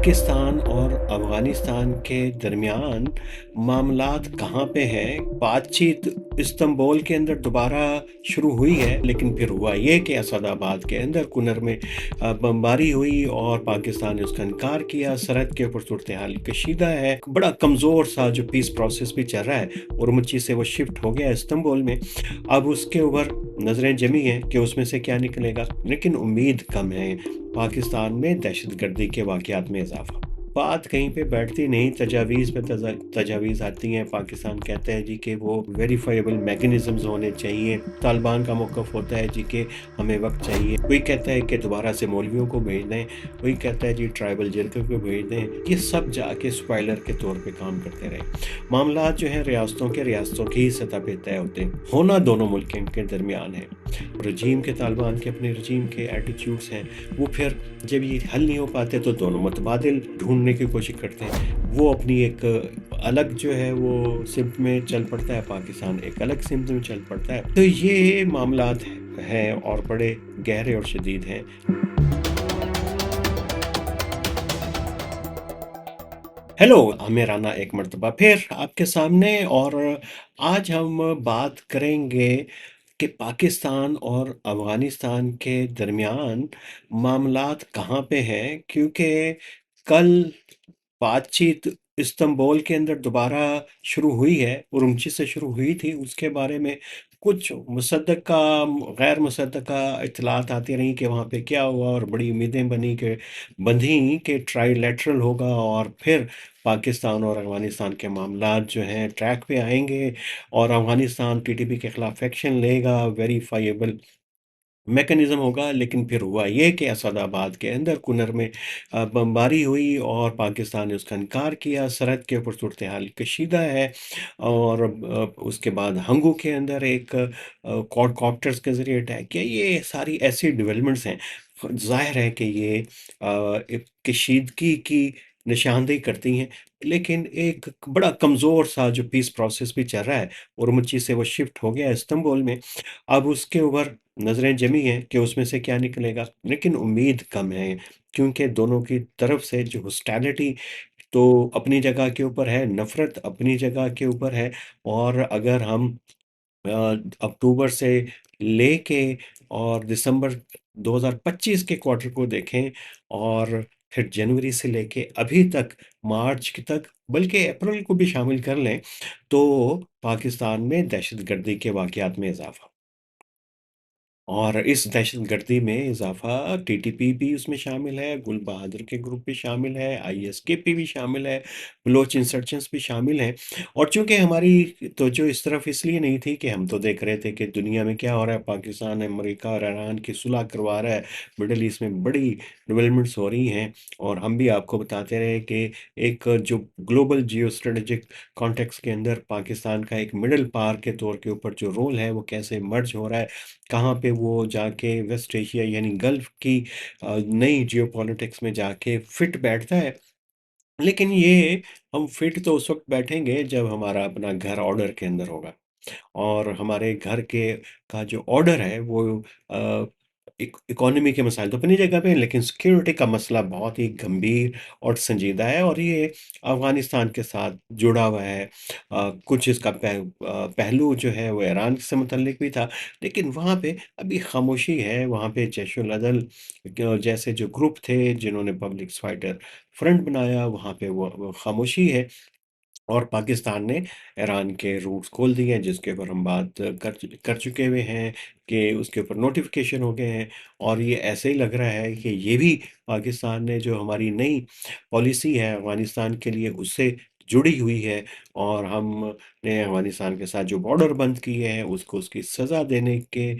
पाकिस्तान और अफ़गानिस्तान के दरमियान मामलात कहाँ पे हैं? बातचीत इस्तांबुल के अंदर दोबारा शुरू हुई है, लेकिन फिर हुआ ये कि असदाबाद के अंदर कुनर में बमबारी हुई और पाकिस्तान ने उसका इनकार किया। सरहद के ऊपर सूरत-ए-हाल कशीदा है। बड़ा कमज़ोर-सा जो पीस प्रोसेस भी चल रहा है, उरमुची से वो शिफ्ट हो गया इस्तांबुल में। अब उसके ऊपर नज़रें जमी हैं कि उसमें से क्या निकलेगा, लेकिन उम्मीद कम है। पाकिस्तान में दहशतगर्दी के वाक़यात में इज़ाफ़ा। बात कहीं पे बैठती नहीं, तजावीज़ पे तजावीज़ आती हैं। पाकिस्तान कहता है जी कि वो वेरिफ़ाइएबल मैकेनिज़म्स होने चाहिए। तालिबान का मौक़िफ़ होता है जी कि हमें वक़्त चाहिए। कोई कहता है कि दोबारा से मौलवियों को भेज दें, कोई कहता है जी ट्राइबल जरगों को भेज दें। ये सब जाके स्पॉइलर के तौर पे काम करते रहे। मामलात जो हैं रियासतों की ही सतह पे तय होते हैं। होना दोनों मुल्कों के दरमियान है। रजीम के तालिबान के अपने रजीम के एटीट्यूड्स हैं, वो फिर जब ये हल नहीं हो पाते तो दोनों मुतबादिल ढूँढने की कोशिश करते हैं। वो अपनी एक अलग जो है वो सिमत में चल पड़ता है, पाकिस्तान एक अलग सिमत में चल पड़ता है। तो ये मामलात हैं और बड़े गहरे और शदीद हैं। हेलो, मैं राना एक मर्तबा फिर आपके सामने, और आज हम बात करेंगे कि पाकिस्तान और अफ़गानिस्तान के दरमियान मामलात कहाँ पे हैं, क्योंकि कल बातचीत इस्तांबुल के अंदर दोबारा शुरू हुई है, उरुमची से शुरू हुई थी। उसके बारे में कुछ मुसद्दक़ा, गैर मुसद्दक़ा इत्तलात आती रहीं कि वहाँ पे क्या हुआ, और बड़ी उम्मीदें बंधी कि ट्राइलैटरल होगा और फिर पाकिस्तान और अफ़गानिस्तान के मामलात जो हैं ट्रैक पे आएँगे और अफ़गानिस्तान टीटीपी के खिलाफ एक्शन लेगा, वेरिफ़ाइएबल मैकेनिज़्म होगा। लेकिन फिर हुआ ये कि असदाबाद के अंदर कुनर में बमबारी हुई और पाकिस्तान ने उसका इनकार किया। सरहद के ऊपर सूरत-ए-हाल कशीदा है, और उसके बाद हंगू के अंदर एक क्वाडकॉप्टर्स के ज़रिए अटैक किया। ये सारी ऐसी डेवलपमेंट्स हैं। ज़ाहिर है कि ये एक कशीदगी की निशानदेही करती हैं, लेकिन एक बड़ा कमज़ोर-सा जो पीस प्रोसेस भी चल रहा है, उरमुची से वो शिफ्ट हो गया इस्तांबुल में। अब उसके ऊपर नज़रें जमी हैं कि उसमें से क्या निकलेगा, लेकिन उम्मीद कम है, क्योंकि दोनों की तरफ से जो हॉस्टिलिटी तो अपनी जगह के ऊपर है, नफ़रत अपनी जगह के ऊपर है। और अगर हम अ, अक्टूबर से लेके और दिसंबर 2025 के क्वार्टर को देखें, और फिर जनवरी से लेके अभी तक मार्च तक, बल्कि अप्रैल को भी शामिल कर लें, तो पाकिस्तान में दहशतगर्दी के वाक़यात में इज़ाफ़ा। और इस दहशतगर्दी में इज़ाफ़ा टीटीपी भी उसमें शामिल है, गुल बहादुर के ग्रुप भी शामिल है, आईएसकेपी भी शामिल है, बलोच इंसर्जेंट्स भी शामिल हैं। और चूँकि हमारी तवज्जो इस तरफ इसलिए नहीं थी कि हम तो देख रहे थे कि दुनिया में क्या हो रहा है, पाकिस्तान, अमेरिका और ईरान की सुलह करवा रहा है, मिडल ईस्ट में बड़ी डेवलपमेंट्स हो रही हैं, और हम भी आपको बताते रहे कि एक जो ग्लोबल जियो स्ट्रेटेजिक कॉन्टेक्स्ट के अंदर पाकिस्तान का एक मिडल पावर के तौर के ऊपर जो रोल है, वो कैसे मर्ज हो रहा है, कहाँ पे वो जाके वेस्ट एशिया यानी गल्फ़ की नई जियोपॉलिटिक्स में जाके फिट बैठता है। लेकिन ये हम फिट तो उस वक़्त बैठेंगे जब हमारा अपना घर ऑर्डर के अंदर होगा, और हमारे घर के का जो ऑर्डर है वो अ, इकोनॉमी के मसाइल तो अपनी जगह पे हैं, लेकिन सिक्योरिटी का मसला बहुत ही गंभीर और संजीदा है, और ये अफ़गानिस्तान के साथ जुड़ा हुआ है। कुछ इसका पहलू जो है वो ईरान से मुतल्लिक भी था, लेकिन वहाँ पे अभी खामोशी है। वहाँ पे जैश उल अदल जैसे जो ग्रुप थे जिन्होंने पब्लिक फाइटर फ्रंट बनाया, वहाँ पे वो खामोशी है। और पाकिस्तान ने ईरान के रूट्स खोल दिए हैं, जिसके ऊपर हम बात कर चुके हुए हैं कि उसके ऊपर नोटिफ़िकेशन हो गए हैं। और ये ऐसे ही लग रहा है कि ये भी पाकिस्तान ने जो हमारी नई पॉलिसी है अफ़गानिस्तान के लिए, उससे जुड़ी हुई है, और हमने अफ़गानिस्तान के साथ जो बॉर्डर बंद किए हैं, उसको उसकी सज़ा देने के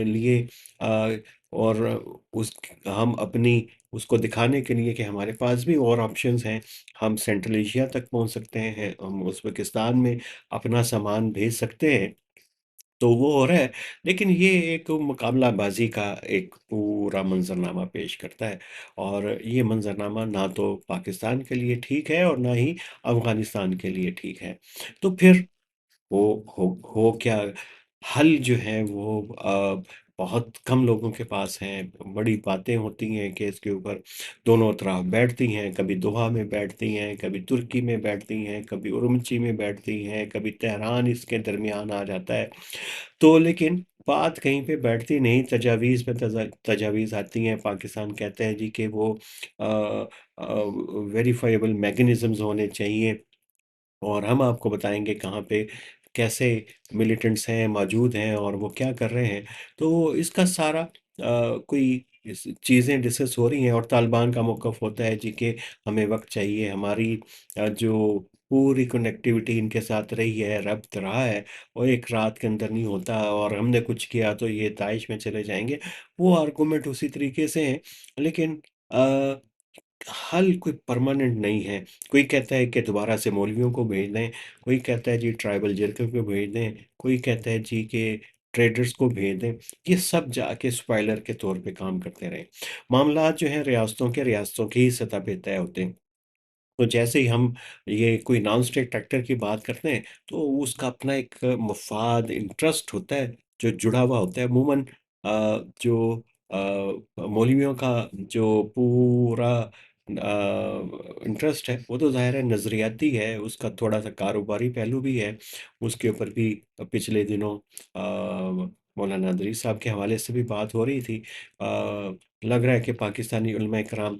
लिए, अ, और उस हम अपनी उसको दिखाने के लिए कि हमारे पास भी और ऑप्शंस हैं। हम सेंट्रल एशिया तक पहुँच सकते हैं, हम उज़्बेकिस्तान में अपना सामान भेज सकते हैं, तो वो हो रहा है। लेकिन ये एक मुकाबलाबाज़ी का एक पूरा मंज़रनामा पेश करता है, और ये मंज़रनामा ना तो पाकिस्तान के लिए ठीक है और ना ही अफ़गानिस्तान के लिए ठीक है। तो फिर वो हो क्या, हल जो है वो बहुत कम लोगों के पास हैं। बड़ी बातें होती हैं कि इसके ऊपर दोनों तरफ बैठती हैं, कभी दोहा में बैठती हैं, कभी तुर्की में बैठती हैं, कभी उरुमची में बैठती हैं, कभी तेहरान इसके दरमियान आ जाता है। तो लेकिन बात कहीं पे बैठती नहीं, तजावीज़ पे तजावीज़ आती हैं। पाकिस्तान कहते हैं जी कि वो वेरीफाइबल मैकेनिज़्म्स होने चाहिए, और हम आपको बताएँगे कहाँ पे कैसे मिलिटेंट्स हैं, मौजूद हैं और वो क्या कर रहे हैं। तो इसका सारा कोई इस चीज़ें डिस्कस हो रही हैं, और तालिबान का मौक़िफ़ होता है जी कि हमें वक़्त चाहिए, हमारी जो पूरी कनेक्टिविटी इनके साथ रही है, रब्त रहा है, वो एक रात के अंदर नहीं होता, और हमने कुछ किया तो ये दाइश में चले जाएँगे। वो आर्गुमेंट उसी तरीके से हैं, लेकिन अ हल कोई परमानेंट नहीं है। कोई कहता है कि दोबारा से मौलवियों को भेज दें, कोई कहता है जी ट्राइबल जरगे को भेज दें, कोई कहता है जी कि ट्रेडर्स को भेज दें। ये सब जाके स्पॉइलर के तौर पे काम करते रहें। मामलात जो हैं रियासतों की ही सतह पे तय होते हैं। तो जैसे ही हम ये कोई नॉन स्टेट एक्टर की बात करते हैं, तो उसका अपना एक मफ़ाद, इंटरेस्ट होता है, जो जुड़ा हुआ होता है। अमूमन जो मौलवियों का जो पूरा इंटरेस्ट है, वो तो ज़ाहिर है नज़रियाती है, उसका थोड़ा-सा कारोबारी पहलू भी है। उसके ऊपर भी पिछले दिनों मौलाना इदरीस साहब के हवाले से भी बात हो रही थी। लग रहा है कि पाकिस्तानी उलमा इकराम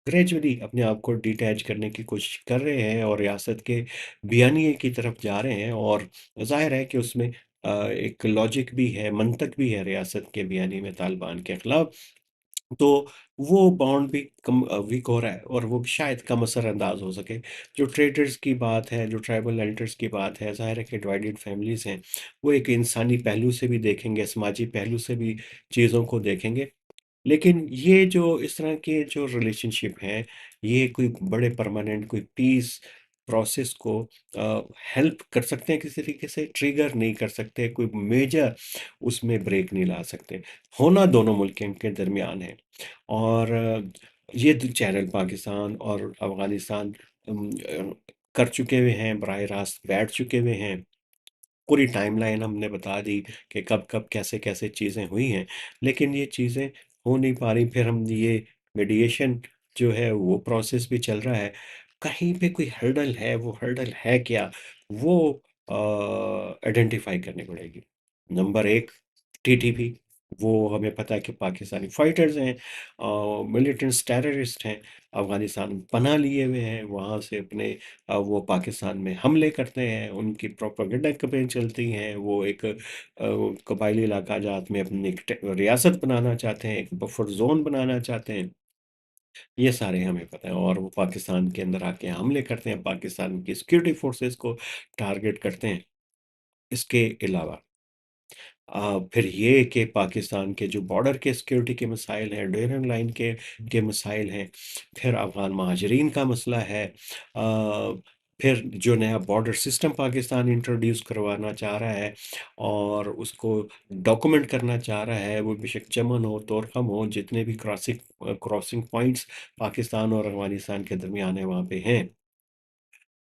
ग्रेजुअली अपने आप को डिटैच करने की कोशिश कर रहे हैं, और रियासत के बयानिए की तरफ जा रहे हैं, और ज़ाहिर है कि उसमें एक लॉजिक भी है, मंतक भी है रियासत के बयानी में तालिबान के खिलाफ। तो वो बॉन्ड भी वीक हो रहा है, और वो शायद कम असर अंदाज हो सके। जो ट्रेडर्स की बात है, जो ट्राइबल एल्डर्स की बात है, ज़ाहिर है कि डिवाइडेड फैमिलीज़ हैं, वो एक इंसानी पहलू से भी देखेंगे, समाजी पहलू से भी चीज़ों को देखेंगे। लेकिन ये जो इस तरह के जो रिलेशनशिप हैं, ये कोई बड़े परमानेंट कोई पीस प्रोसेस को हेल्प कर सकते हैं, किसी तरीके से ट्रिगर नहीं कर सकते, कोई मेजर उसमें ब्रेक नहीं ला सकते। होना दोनों मुल्कों के दरमियान है, और ये चैनल पाकिस्तान और अफ़गानिस्तान कर चुके हुए हैं, बराह रास्त बैठ चुके हुए हैं। पूरी टाइमलाइन हमने बता दी कि कब-कब, कैसे-कैसे चीज़ें हुई हैं, लेकिन ये चीज़ें हो नहीं पा रही। फिर हम ये मीडिएशन जो है वो प्रोसेस भी चल रहा है। कहीं पे कोई हर्डल है, वो हर्डल है क्या? वो आइडेंटिफ़ाई करनी पड़ेगी। नंबर 1 टीटीपी, वो हमें पता है कि पाकिस्तानी फाइटर्स हैं, मिलिटेंट्स टेररिस्ट हैं, अफ़गानिस्तान में पनाह लिए हुए हैं, वहाँ से अपने वो पाकिस्तान में हमले करते हैं, उनकी प्रोपेगेंडा कैंपेन चलती हैं, वो एक कबायली इलाका जात में अपनी एक रियासत बनाना चाहते हैं, एक बफर ज़ोन बनाना चाहते हैं, ये सारे हमें पता है, और वो पाकिस्तान के अंदर आके हमले करते हैं, पाकिस्तान की सिक्योरिटी फोर्सेस को टारगेट करते हैं। इसके अलावा फिर ये कि पाकिस्तान के जो बॉर्डर के सिक्योरिटी के मसाइल हैं, ड्यूरेंट लाइन के मसाइल हैं, फिर अफ़गान महाजरीन का मसला है, फिर जो नया बॉर्डर सिस्टम पाकिस्तान इंट्रोड्यूस करवाना चाह रहा है, और उसको डॉक्यूमेंट करना चाह रहा है, वो बेशक चमन हो, तोरखम हो, जितने भी क्रॉसिंग पॉइंट्स पाकिस्तान और अफ़गानिस्तान के दरमियान है, वहाँ पे हैं।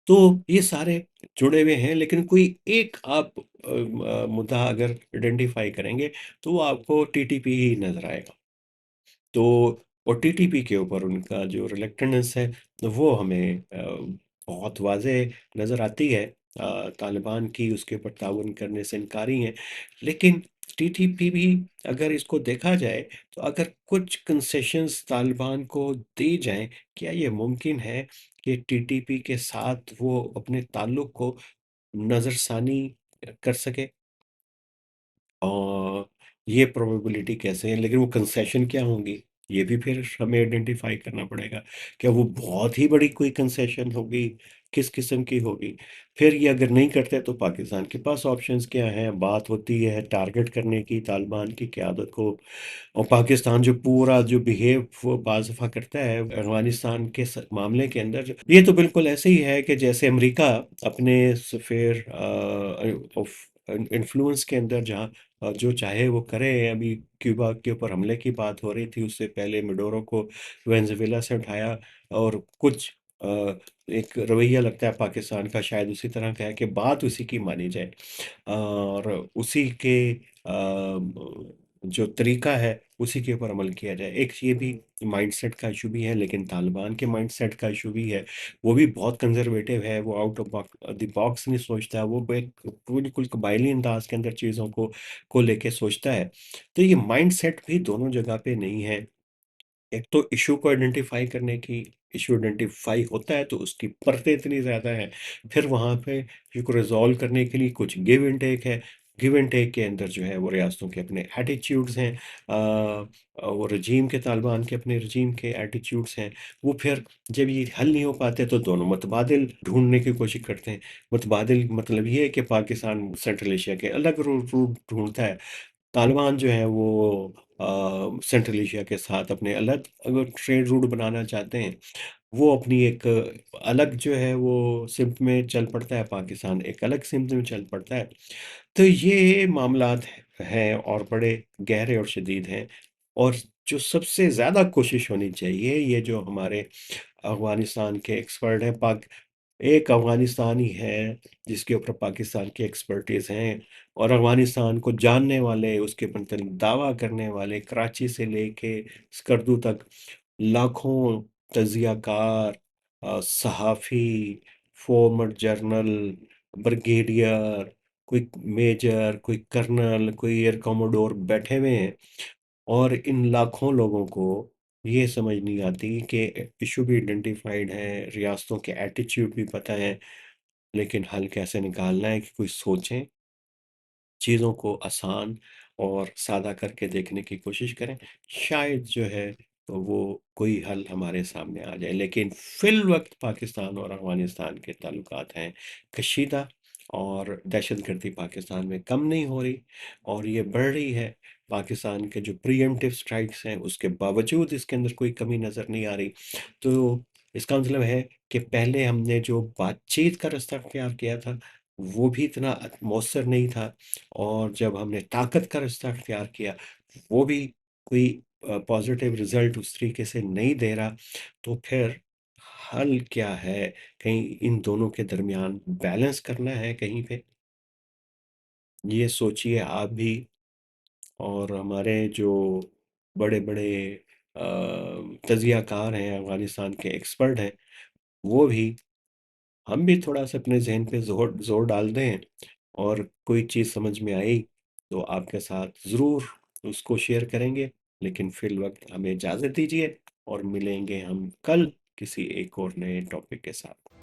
तो ये सारे जुड़े हुए हैं, लेकिन कोई एक आप मुद्दा अगर आइडेंटिफ़ाई करेंगे, तो वो आपको टीटीपी ही नज़र आएगा। तो ओटीटीपी के ऊपर उनका जो रिलक्टेंस है, वो हमें बहुत वाज़ेह नज़र आती है। तालिबान की उसके ऊपर ताउन करने से इनकारी हैं। लेकिन टीटीपी भी अगर इसको देखा जाए, तो अगर कुछ कंसेशंस तालिबान को दी जाएँ, क्या ये मुमकिन है कि टीटीपी के साथ वो अपने ताल्लुक को नज़रसानी कर सके? ये प्रोबेबिलिटी कैसे है, लेकिन वो कंसेशन क्या होंगी, ये भी फिर हमें आइडेंटिफ़ाई करना पड़ेगा। क्या वो बहुत ही बड़ी कोई कंसेशन होगी, किस किस्म की होगी? फिर ये अगर नहीं करते तो पाकिस्तान के पास ऑप्शंस क्या हैं? बात होती है टारगेट करने की तालिबान की क़यादत को, और पाकिस्तान जो पूरा जो बिहेव वो बाज़ दफ़ा करता है अफ़गानिस्तान के मामले के अंदर, ये तो बिल्कुल ऐसे ही है कि जैसे अमेरिका अपने स्फीयर ऑफ इन्फ्लुएंस के अंदर जहाँ जो चाहे वो करे। अभी क्यूबा के ऊपर हमले की बात हो रही थी, उससे पहले मेडोरो को वेनेज़ुएला से उठाया, और कुछ एक रवैया लगता है पाकिस्तान का शायद उसी तरह का है कि बात उसी की मानी जाए, और उसी के जो तरीका है उसी के ऊपर अमल किया जाए। एक ये भी माइंडसेट का इशू भी है, लेकिन तालिबान के माइंडसेट का इशू भी है। वो भी बहुत कंजर्वेटिव है, वो आउट ऑफ द बॉक्स नहीं सोचता है, वो एक बिल्कुल कबायली अंदाज के अंदर चीज़ों को लेके सोचता है। तो ये माइंडसेट भी दोनों जगह पे नहीं है। एक तो इशू को आइडेंटिफाई करने की, इशू आइडेंटिफाई होता है तो उसकी परतें इतनी ज़्यादा हैं, फिर वहाँ पे इशू को रिज़ॉल्व करने के लिए कुछ गिव एंड टेक है। गिव एंड टेक के अंदर जो है वो रियासतों के अपने एटीट्यूड्स हैं, वो रजीम के, तालिबान के अपने रजीम के एटीट्यूड्स हैं। वो फिर जब ये हल नहीं हो पाते तो दोनों मुतबादिल ढूँढने की कोशिश करते हैं। मुतबादिल मतलब ये है कि पाकिस्तान सेंट्रल एशिया के अलग रूट ढूँढता है, तालिबान जो है वो सेंट्रल एशिया के साथ अपने अलग अगर ट्रेड रूट बनाना चाहते हैं, वो अपनी एक अलग जो है वो सिमत में चल पड़ता है, पाकिस्तान एक अलग सिमत में चल पड़ता है। तो ये मामलात हैं और बड़े गहरे और शदीद हैं। और जो सबसे ज़्यादा कोशिश होनी चाहिए, ये जो हमारे अफ़गानिस्तान के एक्सपर्ट हैं, पाक एक अफ़गानिस्तान ही है जिसके ऊपर पाकिस्तान की एक्सपर्टीज़ हैं, और अफ़गानिस्तान को जानने वाले, उसके मतलब दावा करने वाले कराची से लेके स्कर्दू तक लाखों तज़ियाकार, सहाफ़ी, फॉर्मर जर्नल, ब्रिगेडियर, कोई मेजर, कोई कर्नल, कोई एयर कोमोडोर बैठे हुए हैं। और इन लाखों लोगों को ये समझ नहीं आती कि इशू भी आइडेंटिफाइड है, रियासतों के एटीट्यूड भी पता है, लेकिन हल कैसे निकालना है कि कोई सोचें, चीज़ों को आसान और सादा करके देखने की कोशिश करें। शायद जो है तो वो कोई हल हमारे सामने आ जाए। लेकिन फ़िल वक़्त पाकिस्तान और अफ़गानिस्तान के ताल्लुकात हैं कशीदा, और दहशतगर्दी पाकिस्तान में कम नहीं हो रही और ये बढ़ रही है। पाकिस्तान के जो प्रीएम्प्टिव स्ट्राइक्स हैं उसके बावजूद इसके अंदर कोई कमी नज़र नहीं आ रही। तो इसका मतलब है कि पहले हमने जो बातचीत का रास्ता इख्तियार किया था, वो भी इतना मौसर नहीं था, और जब हमने ताकत का रास्ता इख्तियार किया, वो भी कोई पॉज़िटिव रिज़ल्ट उस तरीके से नहीं दे रहा। तो फिर हल क्या है? कहीं इन दोनों के दरमियान बैलेंस करना है कहीं पे? ये सोचिए आप भी, और हमारे जो बड़े-बड़े तज़ियाकार हैं, अफ़गानिस्तान के एक्सपर्ट हैं, वो भी, हम भी थोड़ा-सा अपने ज़हन पे ज़ोर ज़ोर डाल दें, और कोई चीज़ समझ में आई तो आपके साथ ज़रूर उसको शेयर करेंगे। लेकिन फ़िलवक़्त हमें इजाज़त दीजिए, और मिलेंगे हम कल किसी एक और नए टॉपिक के साथ।